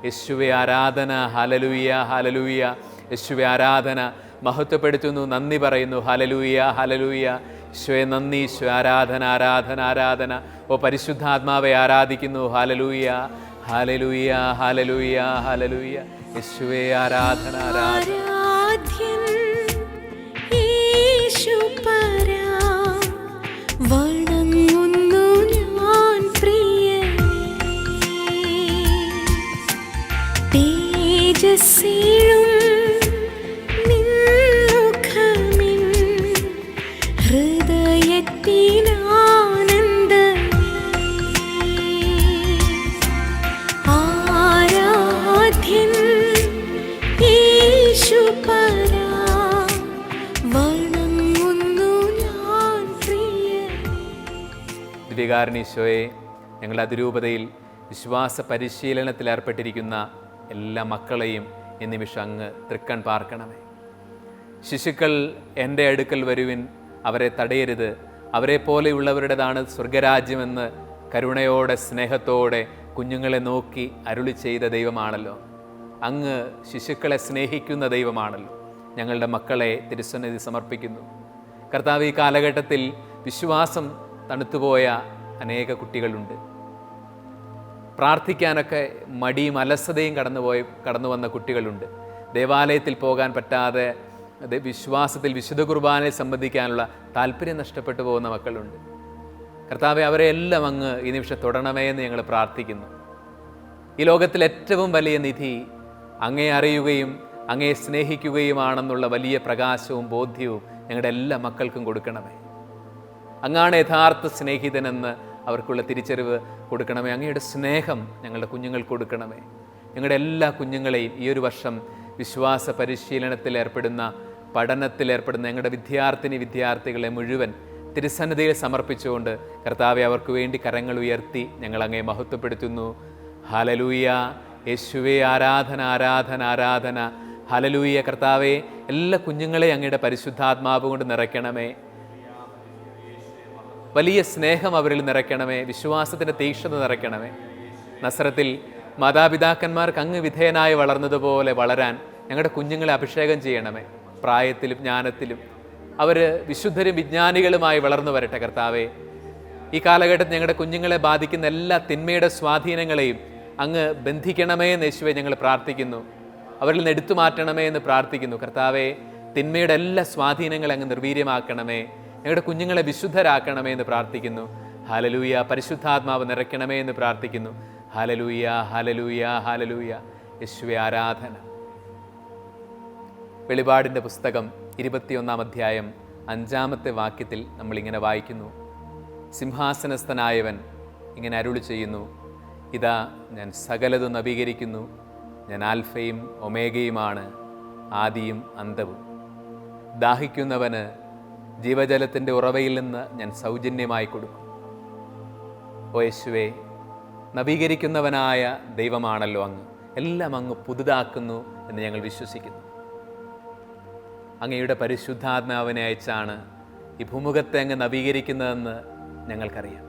യേശുവേ ആരാധന. ഹല്ലേലൂയ, ഹല്ലേലൂയ, യേശുവേ ആരാധന. മഹത്വപ്പെടുത്തുന്നു, നന്ദി പറയുന്നു. ഹല്ലേലൂയ, ഹല്ലേലൂയ, യേശുവേ നന്ദി. യേശു ആരാധന, ആരാധന, ആരാധന. ഓ പരിശുദ്ധാത്മാവെ ആരാധിക്കുന്നു. ഹല്ലേലൂയ, ഹല്ലേലൂയ, ഹല്ലേലൂയ, ഹല്ലേലൂയ, യേശുവേ ആരാധന, ആരാധന. ആരാധ്യൻ യേശുപരാ, വണങ്ങുന്നു ഞാൻ പ്രിയനേ. തേജസ്സേഴും നിൻമുഖമിൻ ഹൃദയത്തിനാനന്ദമേ. ആരാധ്യൻ യേശുപരാ, വണങ്ങുന്നു ഞാൻ പ്രിയനേ. ദിവ്യകാരുണ്യീശോയെ, ഞങ്ങളുടെ അതിരൂപതയിൽ വിശ്വാസ പരിശീലനത്തിൽ ഏർപ്പെട്ടിരിക്കുന്ന എല്ലാ മക്കളെയും ഈ നിമിഷം അങ്ങ് തൃക്കൺ പാർക്കണമേ. ശിശുക്കൾ എൻ്റെ അടുക്കൽ വരുവിൻ, അവരെ തടയരുത്, അവരെ പോലെയുള്ളവരുടേതാണ് സ്വർഗരാജ്യമെന്ന് കരുണയോടെ സ്നേഹത്തോടെ കുഞ്ഞുങ്ങളെ നോക്കി അരുളി ചെയ്ത ദൈവമാണല്ലോ. അങ്ങ് ശിശുക്കളെ സ്നേഹിക്കുന്ന ദൈവമാണല്ലോ. ഞങ്ങളുടെ മക്കളെ തിരുസന്നിധി സമർപ്പിക്കുന്നു. കർത്താവ്, ഈ കാലഘട്ടത്തിൽ വിശ്വാസം തണുത്തുപോയ അനേക കുട്ടികളുണ്ട്. പ്രാർത്ഥിക്കാനൊക്കെ മടിയും അലസതയും കടന്നു വന്ന കുട്ടികളുണ്ട്. ദേവാലയത്തിൽ പോകാൻ പറ്റാതെ വിശ്വാസത്തിൽ വിശുദ്ധ കുർബാനയിൽ സംബന്ധിക്കാനുള്ള താല്പര്യം നഷ്ടപ്പെട്ടു പോകുന്ന മക്കളുണ്ട്. കർത്താവെ, അവരെല്ലാം അങ്ങ് ഈ നിമിഷം തൊടണമേ എന്ന് ഞങ്ങൾ പ്രാർത്ഥിക്കുന്നു. ഈ ലോകത്തിൽ ഏറ്റവും വലിയ നിധി അങ്ങേ അറിയുകയും അങ്ങേ സ്നേഹിക്കുകയുമാണെന്നുള്ള വലിയ പ്രകാശവും ബോധ്യവും ഞങ്ങളുടെ എല്ലാ മക്കൾക്കും കൊടുക്കണമേ. അങ്ങാണ് യഥാർത്ഥ സ്നേഹിതനെന്ന് അവർക്കുള്ള തിരിച്ചറിവ് കൊടുക്കണമേ. അങ്ങയുടെ സ്നേഹം ഞങ്ങളുടെ കുഞ്ഞുങ്ങൾക്ക് കൊടുക്കണമേ. ഞങ്ങളുടെ എല്ലാ കുഞ്ഞുങ്ങളെയും ഈ ഒരു വർഷം വിശ്വാസ പരിശീലനത്തിൽ ഏർപ്പെടുന്ന, പഠനത്തിൽ ഏർപ്പെടുന്ന ഞങ്ങളുടെ വിദ്യാർത്ഥികളെ മുഴുവൻ തിരുസന്നിധിയിൽ സമർപ്പിച്ചുകൊണ്ട് കർത്താവെ, അവർക്ക് വേണ്ടി കരങ്ങൾ ഉയർത്തി ഞങ്ങൾ അങ്ങേ മഹത്വപ്പെടുത്തുന്നു. ഹല്ലേലൂയ, യേശുവേ ആരാധന, ആരാധന, ആരാധന. ഹല്ലേലൂയ. കർത്താവെ, എല്ലാ കുഞ്ഞുങ്ങളെയും അങ്ങയുടെ പരിശുദ്ധാത്മാവ് കൊണ്ട് നിറയ്ക്കണമേ. വലിയ സ്നേഹം അവരിൽ നിറയ്ക്കണമേ. വിശ്വാസത്തിൻ്റെ തീക്ഷ്ണത നിറയ്ക്കണമേ. നസ്രത്തിൽ മാതാപിതാക്കന്മാർക്ക് അങ്ങ് വിധേയനായി വളർന്നതുപോലെ വളരാൻ ഞങ്ങളുടെ കുഞ്ഞുങ്ങളെ അഭിഷേകം ചെയ്യണമേ. പ്രായത്തിലും ജ്ഞാനത്തിലും അവർ വിശുദ്ധരും വിജ്ഞാനികളുമായി വളർന്നു വരട്ടെ. കർത്താവെ, ഈ കാലഘട്ടത്തിൽ ഞങ്ങളുടെ കുഞ്ഞുങ്ങളെ ബാധിക്കുന്ന എല്ലാ തിന്മയുടെ സ്വാധീനങ്ങളെയും അങ്ങ് ബന്ധിക്കണമേ എന്ന് യേശുവേ ഞങ്ങൾ പ്രാർത്ഥിക്കുന്നു. അവരിൽ നിന്ന് എടുത്തു മാറ്റണമേ എന്ന് പ്രാർത്ഥിക്കുന്നു. കർത്താവെ, തിന്മയുടെ എല്ലാ സ്വാധീനങ്ങളെ അങ്ങ് നിർവീര്യമാക്കണമേ. ഞങ്ങളുടെ കുഞ്ഞുങ്ങളെ വിശുദ്ധരാക്കണമേ എന്ന് പ്രാർത്ഥിക്കുന്നു. ഹല്ലേലൂയ. പരിശുദ്ധാത്മാവ് നിറയ്ക്കണമേ എന്ന് പ്രാർത്ഥിക്കുന്നു. ഹല്ലേലൂയ, ഹല്ലേലൂയ, ഹല്ലേലൂയ, യേശുവേ ആരാധന. വെളിപാടിൻ്റെ പുസ്തകം 21-ാം അധ്യായം 5-ാമത്തെ വാക്യത്തിൽ നമ്മളിങ്ങനെ വായിക്കുന്നു. സിംഹാസനസ്ഥനായവൻ ഇങ്ങനെ അരുളി ചെയ്യുന്നു, ഇതാ ഞാൻ സകലതും നവീകരിക്കുന്നു, ഞാൻ ആൽഫയും ഒമേഗയുമാണ്, ആദിയും അന്തവും. ദാഹിക്കുന്നവന് ജീവജലത്തിൻ്റെ ഉറവയിൽ നിന്ന് ഞാൻ സൗജന്യമായി കൊടുക്കും. ഓ യേശുവേ, നവീകരിക്കുന്നവനായ ദൈവമാണല്ലോ അങ്ങ്. എല്ലാം അങ്ങ് പുതുതാക്കുന്നു എന്ന് ഞങ്ങൾ വിശ്വസിക്കുന്നു. അങ്ങയുടെ പരിശുദ്ധാത്മാവിനെ അയച്ചാണ് ഈ ഭൂമുഖത്തെ അങ്ങ് നവീകരിക്കുന്നതെന്ന് ഞങ്ങൾക്കറിയാം.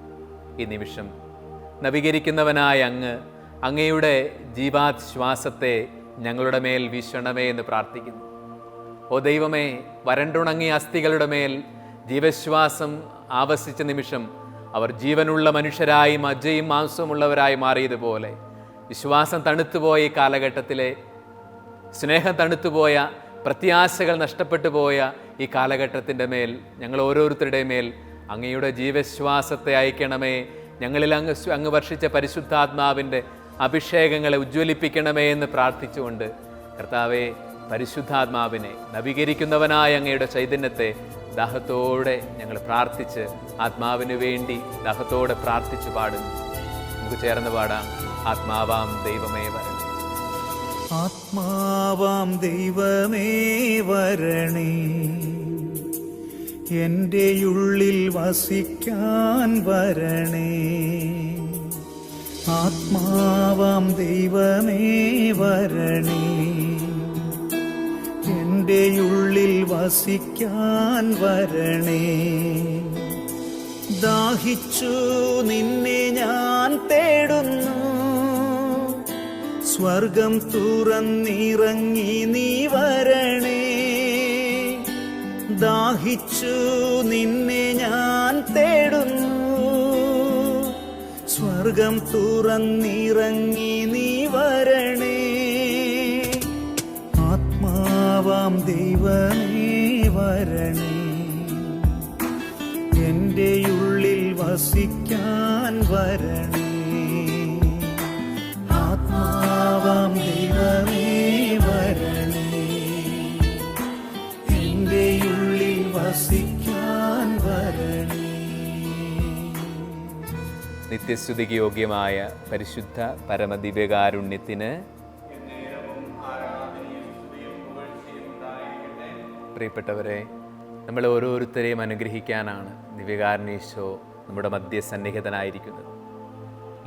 ഈ നിമിഷം നവീകരിക്കുന്നവനായ അങ്ങ് അങ്ങയുടെ ജീവാശ്വാസത്തെ ഞങ്ങളുടെ മേൽ വീശണമേ എന്ന് പ്രാർത്ഥിക്കുന്നു. ഓ ദൈവമേ, വരണ്ടുണങ്ങിയ അസ്ഥികളുടെ മേൽ ജീവശ്വാസം ആവസിച്ച നിമിഷം അവർ ജീവനുള്ള മനുഷ്യരായി മജ്ജയും മാംസമുള്ളവരായി മാറിയതുപോലെ വിശ്വാസം തണുത്തുപോയ ഈ കാലഘട്ടത്തിലെ, സ്നേഹം തണുത്തുപോയ, പ്രത്യാശകൾ നഷ്ടപ്പെട്ടു പോയ ഈ കാലഘട്ടത്തിൻ്റെ മേൽ, ഞങ്ങൾ ഓരോരുത്തരുടെയും മേൽ അങ്ങയുടെ ജീവശ്വാസത്തെ അയക്കണമേ. ഞങ്ങളിൽ അങ്ങ് വർഷിച്ച പരിശുദ്ധാത്മാവിൻ്റെ അഭിഷേകങ്ങളെ ഉജ്ജ്വലിപ്പിക്കണമേ എന്ന് പ്രാർത്ഥിച്ചുകൊണ്ട് കർത്താവെ, പരിശുദ്ധാത്മാവിനെ, നവീകരിക്കുന്നവനായ അങ്ങയുടെ ചൈതന്യത്തെ ദാഹത്തോടെ ഞങ്ങൾ പ്രാർത്ഥിച്ച്, ആത്മാവിന് വേണ്ടി ദാഹത്തോടെ പ്രാർത്ഥിച്ച് പാടുന്നു. നമുക്ക് ചേർന്ന് പാടാം. ആത്മാവാം ദൈവമേ വരണമേ. ആത്മാവാം ദൈവമേ വരണേ, എൻ്റെ ഉള്ളിൽ വസിക്കാൻ വരണേ. ആത്മാവാം ദൈവമേ വരണേ, എൻ്റെ ഉള്ളിൽ വസിക്കാൻ വരണേ. ദാഹിച്ചു നിന്നെ ഞാൻ തേടുന്നു, സ്വർഗം തുറന്നിറങ്ങി നീ വരണേ. ദാഹിച്ചു നിന്നെ ഞാൻ തേടുന്നു, സ്വർഗം തുറന്നിറങ്ങി നീ വരണേ. ആത്മാവാം ദൈവമേ വരണേ, എൻ്റെ ഉള്ളിൽ വസിക്കാൻ വരണേ. ആത്മാവാം ദൈവമേ വരണേ, എൻ്റെ ഉള്ളിൽ വസിക്കാൻ വരണേ. നിത്യസ്തുതിക്ക് യോഗ്യമായ പരിശുദ്ധ പരമദിവ്യകാരുണ്യത്തിന് പ്രിയപ്പെട്ടവരെ, നമ്മൾ ഓരോരുത്തരെയും അനുഗ്രഹിക്കാനാണ് ദിവ്യകാരുണ്യേശോ നമ്മുടെ മധ്യസന്നിഹിതനായിരിക്കുന്നത്.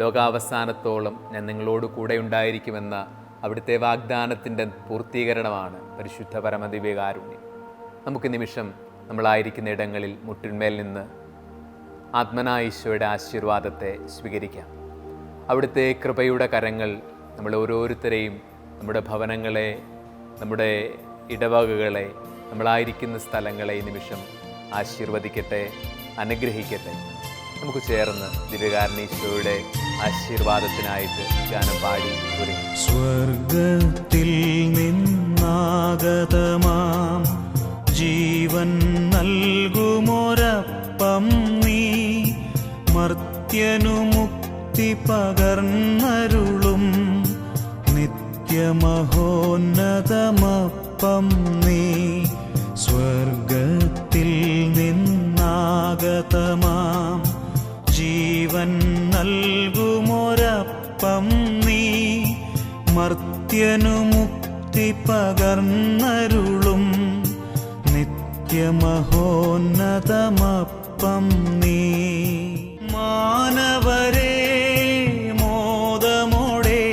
ലോകാവസാനത്തോളം ഞാൻ നിങ്ങളോട് കൂടെ ഉണ്ടായിരിക്കുമെന്ന അവിടുത്തെ വാഗ്ദാനത്തിൻ്റെ പൂർത്തീകരണമാണ് പരിശുദ്ധ പരമദിവ്യകാരുണ്യം. നമുക്ക് നിമിഷം നമ്മളായിരിക്കുന്ന ഇടങ്ങളിൽ മുട്ടിന്മേൽ നിന്ന് ആത്മനാ ഈശോയുടെ ആശീർവാദത്തെ സ്വീകരിക്കാം. അവിടുത്തെ കൃപയുടെ കരങ്ങൾ നമ്മൾ ഓരോരുത്തരെയും, നമ്മുടെ ഭവനങ്ങളെ, നമ്മുടെ ഇടവകകളെ, നമ്മളായിരിക്കുന്ന സ്ഥലങ്ങളെ ഈ നിമിഷം ആശീർവദിക്കട്ടെ, അനുഗ്രഹിക്കട്ടെ. നമുക്ക് ചേർന്ന് ദിവ്യകാരുണ്യേശോയുടെ ആശീർവാദത്തിനായിട്ട് ഗാനം പാടി ഒരുങ്ങി. സ്വർഗത്തിൽ നിന്നാഗതമാം ജീവൻ നൽകുമൊരപ്പം നീ, മർത്യനു മുക്തി പകർന്നരുളും നിത്യമഹോന്നതമപ്പം നീ. സ്വർഗത്തിൽ നിന്നാഗതമാം ജീവൻ നൽകുമൊരപ്പം നീ, മർത്യനു മുക്തി പകർന്നരുളും നിത്യമഹോന്നതമപ്പം നീ. മാനവരേ മോദമോടെ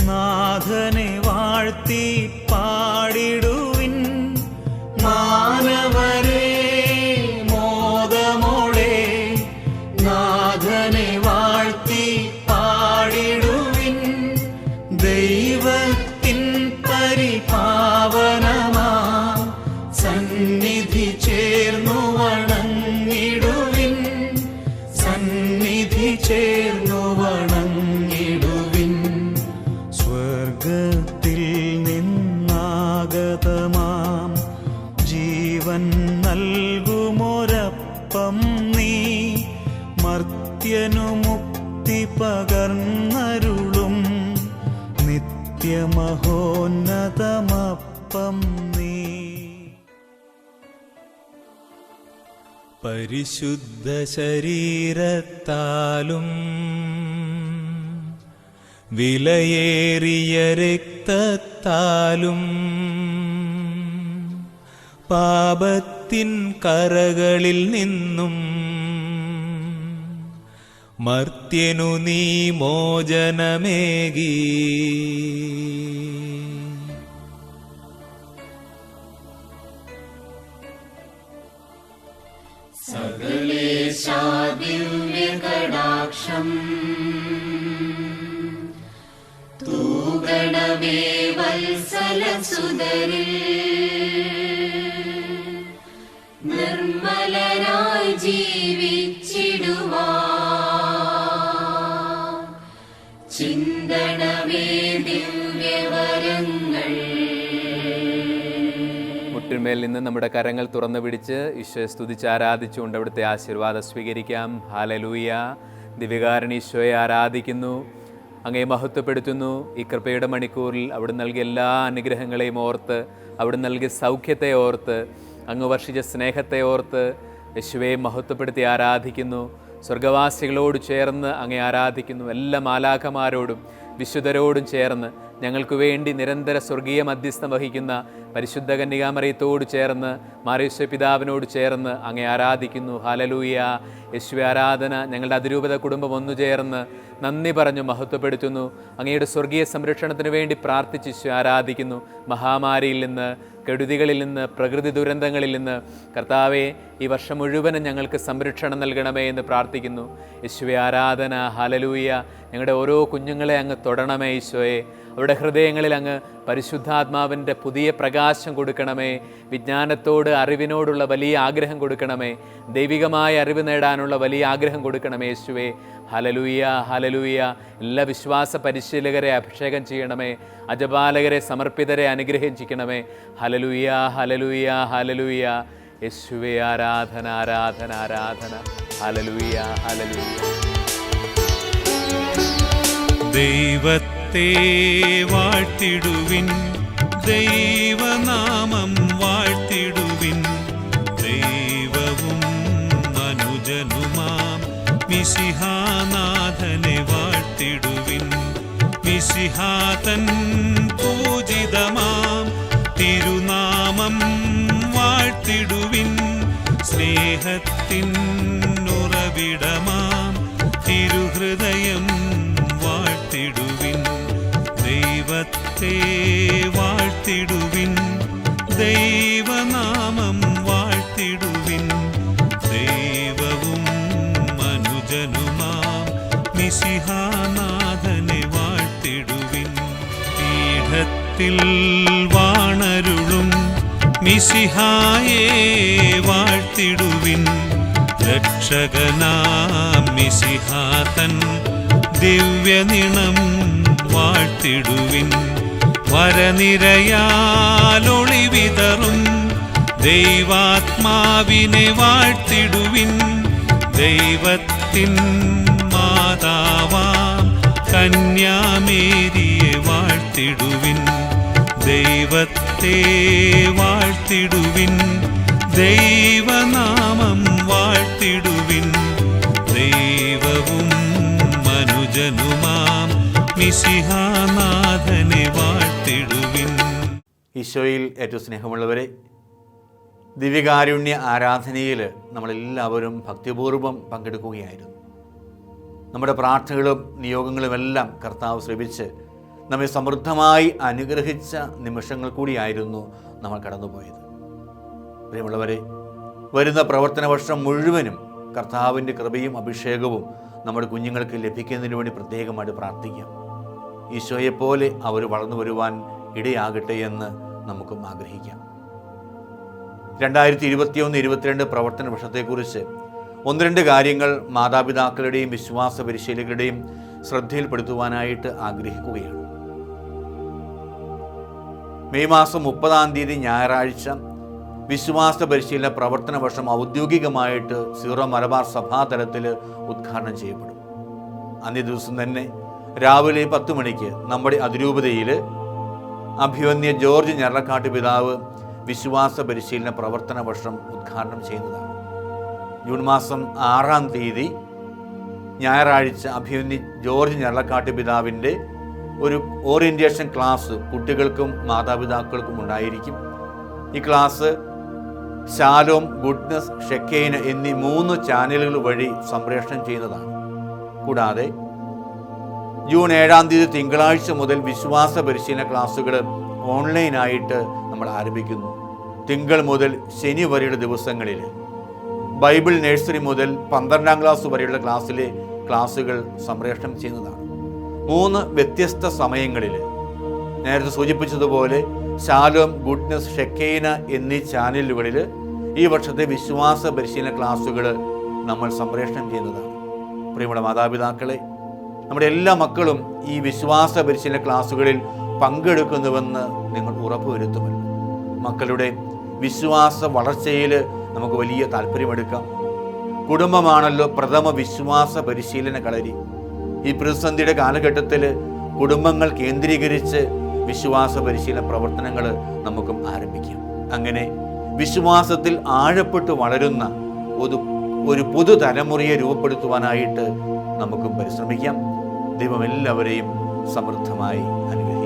നാഥനെ വാഴ്ത്തി പാടിടുവിൻ. മാനവരേ മോദമോടെ നാഥനെ വാഴ്ത്തി പാടിടുവിൻ. ദൈവത്തിൻ പരിപാവനമാ സന്നിധി ചേർന്നു വണങ്ങിടുവിൻ. സന്നിധി ചേർന്നു വണങ്ങിടുവിൻ. സ്വർഗത്തിൽ നിന്നാഗതമാം ജീവൻ നൽകുമൊരപ്പം നീ, മർത്യനു മുക്തി പകർന്നരുളും നിത്യമഹോന്നതമപ്പം നീ. പരിശുദ്ധ ശരീരത്താലും വിലയേറിയ രക്തത്താലും പാപത്തിൻ കറകളിൽ നിന്നും മർത്യനു നീ മോചനമേകി. സകലേശാ ദിവ്യകടാക്ഷം തൂഗണമേ വത്സലസുതരിൽ നിർമ്മലനായി ജീവിച്ചിടുവാൻ ചിന്തണമേ ദിവ്യവരങ്ങൾ. മുട്ടിന്മേൽ നിന്ന് നമ്മുടെ കരങ്ങൾ തുറന്നു പിടിച്ച് ഈശോയെ സ്തുതിച്ച് ആരാധിച്ചുകൊണ്ട് അവിടുത്തെ ആശീർവാദം സ്വീകരിക്കാം. ഹല്ലേലൂയ. ദിവ്യകാരുണ്യേശോയെ ആരാധിക്കുന്നു, അങ്ങേ മഹത്വപ്പെടുത്തുന്നു. ഈ കൃപയുടെ മണിക്കൂറിൽ അവിടുന്ന് നൽകിയ എല്ലാ അനുഗ്രഹങ്ങളെയും ഓർത്ത്, അവിടുന്ന് നൽകിയ സൗഖ്യത്തെ ഓർത്ത്, അങ്ങ് വർഷിച്ച സ്നേഹത്തെ ഓർത്ത് യേശുവെ മഹത്വപ്പെടുത്തി ആരാധിക്കുന്നു. സ്വർഗവാസികളോട് ചേർന്ന് അങ്ങേ ആരാധിക്കുന്നു. എല്ലാ മാലാഖമാരോടും വിശുദ്ധരോടും ചേർന്ന് ഞങ്ങൾക്ക് വേണ്ടി നിരന്തര സ്വർഗീയ മധ്യസ്ഥം വഹിക്കുന്ന പരിശുദ്ധ കന്യകാമറിയത്തോട് ചേർന്ന് മാർയോസേ പിതാവിനോട് ചേർന്ന് അങ്ങേ ആരാധിക്കുന്നു. ഹല്ലേലൂയ. യേശുവേ ആരാധന. ഞങ്ങളുടെ അതിരൂപത കുടുംബം ഒന്നു ചേർന്ന് നന്ദി പറഞ്ഞു മഹത്വപ്പെടുത്തുന്നു. അങ്ങയുടെ സ്വർഗീയ സംരക്ഷണത്തിന് വേണ്ടി പ്രാർത്ഥിച്ച് യേശുവേ ആരാധിക്കുന്നു. മഹാമാരിയിൽ നിന്ന്, കെടുതികളിൽ നിന്ന്, പ്രകൃതി ദുരന്തങ്ങളിൽ നിന്ന് കർത്താവെ ഈ വർഷം മുഴുവനും ഞങ്ങൾക്ക് സംരക്ഷണം നൽകണമേ എന്ന് പ്രാർത്ഥിക്കുന്നു. യേശുവേ ആരാധന. ഹല്ലേലൂയ. ഞങ്ങളുടെ ഓരോ കുഞ്ഞുങ്ങളെ അങ്ങ് തൊടണമേ ഈശോയെ. അവരുടെ ഹൃദയങ്ങളിൽ അങ്ങ് പരിശുദ്ധാത്മാവിൻ്റെ പുതിയ പ്രകാശം കൊടുക്കണമേ. വിജ്ഞാനത്തോട്, അറിവിനോടുള്ള വലിയ ആഗ്രഹം കൊടുക്കണമേ. ദൈവികമായ അറിവ് നേടാനുള്ള വലിയ ആഗ്രഹം കൊടുക്കണമേ യേശുവേ. Hallelujah, hallelujah. എല്ലാ വിശ്വാസ പരിശീലകരെ അഭിഷേകം ചെയ്യണമേ. അജപാലകരെ, സമർപ്പിതരെ അനുഗ്രഹിക്കണമേ. Hallelujah, hallelujah, hallelujah. യേശുവേ ആരാധന, ആരാധന, ആരാധന. Hallelujah, hallelujah. ദൈവത്തെ വാഴ്ത്തിടുവിൻ, ദൈവനാമം വാഴ്ത്തിടുവിൻ. ദൈവവും മനുജനുമാം മിശിഹാനാഥനെ വാഴ്ത്തിടുവിൻ. മിശിഹാതൻ പൂജിതമാം തിരുനാമം വാഴ്ത്തിടുവിൻ. സ്നേഹത്തിൻ ഉറവിടമാം തിരുഹൃദയം വാഴ്ത്തിടുവിൻ. ദൈവത്തെ വാഴ്ത്തിടുവിൻ, ദൈവനാമം വാഴ്ത്തിടുവിൻ. ദൈവവും മനുജനുമാം മിശിഹാനാഥനെ വാഴ്ത്തിടുവിൻ. പീഠത്തിൽ വാണരുളും മിശിഹായെ വാഴ്ത്തിടുവിൻ. രക്ഷകനാം മിശിഹാതൻ ദിവ്യനിണം വാഴ്ത്തിടുവിൻ. വരനിരയാലൊളിവിതറും ദൈവാത്മാവിനെ വാഴ്ത്തിടുവിൻ. ദൈവത്തിൻ മാതാവാം കന്യാമേരിയെ വാഴ്ത്തിടുവിൻ. ദൈവത്തെ വാഴ്ത്തിടുവിൻ, ദൈവനാമം വാഴ്ത്തിടുവിൻ. ദൈവവും മനുജനുമാം മിശിഹാനാഥനെ വാഴ്ത്തിടുവിൻ. ഈശോയിൽ ഏറ്റവും സ്നേഹമുള്ളവരെ, ദിവ്യകാരുണ്യ ആരാധനയിൽ നമ്മളെല്ലാവരും ഭക്തിപൂർവ്വം പങ്കെടുക്കുകയായിരുന്നു. നമ്മുടെ പ്രാർത്ഥനകളും നിയോഗങ്ങളുമെല്ലാം കർത്താവ് ശ്രവിച്ച് നമ്മെ സമൃദ്ധമായി അനുഗ്രഹിച്ച നിമിഷങ്ങൾ കൂടിയായിരുന്നു നമ്മൾ കടന്നുപോയത്. പ്രിയമുള്ളവരെ, വരുന്ന പ്രവർത്തന വർഷം മുഴുവനും കർത്താവിൻ്റെ കൃപയും അഭിഷേകവും നമ്മുടെ കുഞ്ഞുങ്ങൾക്ക് ലഭിക്കുന്നതിന് വേണ്ടി പ്രത്യേകമായിട്ട് പ്രാർത്ഥിക്കാം. ഈശോയെപ്പോലെ അവർ വളർന്നു വരുവാൻ ഇടയാകട്ടെ എന്ന് നമുക്കും ആഗ്രഹിക്കാം. 2021-22 പ്രവർത്തന വർഷത്തെക്കുറിച്ച് ഒന്ന് രണ്ട് കാര്യങ്ങൾ മാതാപിതാക്കളുടെയും വിശ്വാസ പരിശീലകരുടെയും ശ്രദ്ധയിൽപ്പെടുത്തുവാനായിട്ട് ആഗ്രഹിക്കുകയാണ്. മെയ് മാസം 30 ഞായറാഴ്ച വിശ്വാസ പരിശീലന പ്രവർത്തന വർഷം ഔദ്യോഗികമായിട്ട് സീറോ മലബാർ സഭാതലത്തിൽ ഉദ്ഘാടനം ചെയ്യപ്പെടും. അന്നേ ദിവസം തന്നെ രാവിലെ 10 മണിക്ക് നമ്മുടെ അതിരൂപതയിൽ അഭിവന്യ ജോർജ് ഞെറക്കാട്ട് പിതാവ് വിശ്വാസ പരിശീലന പ്രവർത്തന വർഷം ഉദ്ഘാടനം ചെയ്യുന്നതാണ്. ജൂൺ മാസം 6 ഞായറാഴ്ച അഭിവന്യ ജോർജ് ഞെറക്കാട്ട് പിതാവിൻ്റെ ഒരു ഓറിയൻറ്റേഷൻ ക്ലാസ് കുട്ടികൾക്കും മാതാപിതാക്കൾക്കും ഉണ്ടായിരിക്കും. ഈ ക്ലാസ് ശാലോം, ഗുഡ്നസ്, ഷെക്കൈന എന്നീ 3 ചാനലുകൾ വഴി സംപ്രേഷണം ചെയ്യുന്നതാണ്. കൂടാതെ ജൂൺ 7 തിങ്കളാഴ്ച മുതൽ വിശ്വാസ പരിശീലന ക്ലാസ്സുകൾ ഓൺലൈനായിട്ട് നമ്മൾ ആരംഭിക്കുന്നു. തിങ്കൾ മുതൽ ശനി വരെയുള്ള ദിവസങ്ങളിൽ ബൈബിൾ നഴ്സറി മുതൽ 12ാം ക്ലാസ് വരെയുള്ള ക്ലാസ്സുകൾ സംപ്രേഷണം ചെയ്യുന്നതാണ്. 3 വ്യത്യസ്ത സമയങ്ങളിൽ നേരത്തെ സൂചിപ്പിച്ചതുപോലെ ശാലോം, ഗുഡ്നസ്, ഷെക്കൈന എന്നീ ചാനലുകളിൽ ഈ വർഷത്തെ വിശ്വാസ പരിശീലന ക്ലാസ്സുകൾ നമ്മൾ സംപ്രേഷണം ചെയ്യുന്നതാണ്. പ്രിയമുള്ള മാതാപിതാക്കളെ, നമ്മുടെ എല്ലാ മക്കളും ഈ വിശ്വാസ പരിശീലന ക്ലാസ്സുകളിൽ പങ്കെടുക്കുന്നുവെന്ന് നിങ്ങൾ ഉറപ്പുവരുത്തുമല്ലോ. മക്കളുടെ വിശ്വാസ വളർച്ചയിൽ നമുക്ക് വലിയ താല്പര്യമെടുക്കാം. കുടുംബമാണല്ലോ പ്രഥമ വിശ്വാസ പരിശീലന കളരി. ഈ പ്രതിസന്ധിയുടെ കാലഘട്ടത്തിൽ കുടുംബങ്ങൾ കേന്ദ്രീകരിച്ച് വിശ്വാസ പരിശീലന പ്രവർത്തനങ്ങൾ നമുക്കും ആരംഭിക്കാം. അങ്ങനെ വിശ്വാസത്തിൽ ആഴപ്പെട്ട് വളരുന്ന ഒരു പുതുതലമുറയെ രൂപപ്പെടുത്തുവാനായിട്ട് നമുക്കും പരിശ്രമിക്കാം. ദൈവം എല്ലാവരെയും സമൃദ്ധമായി അനുഗ്രഹിക്കും.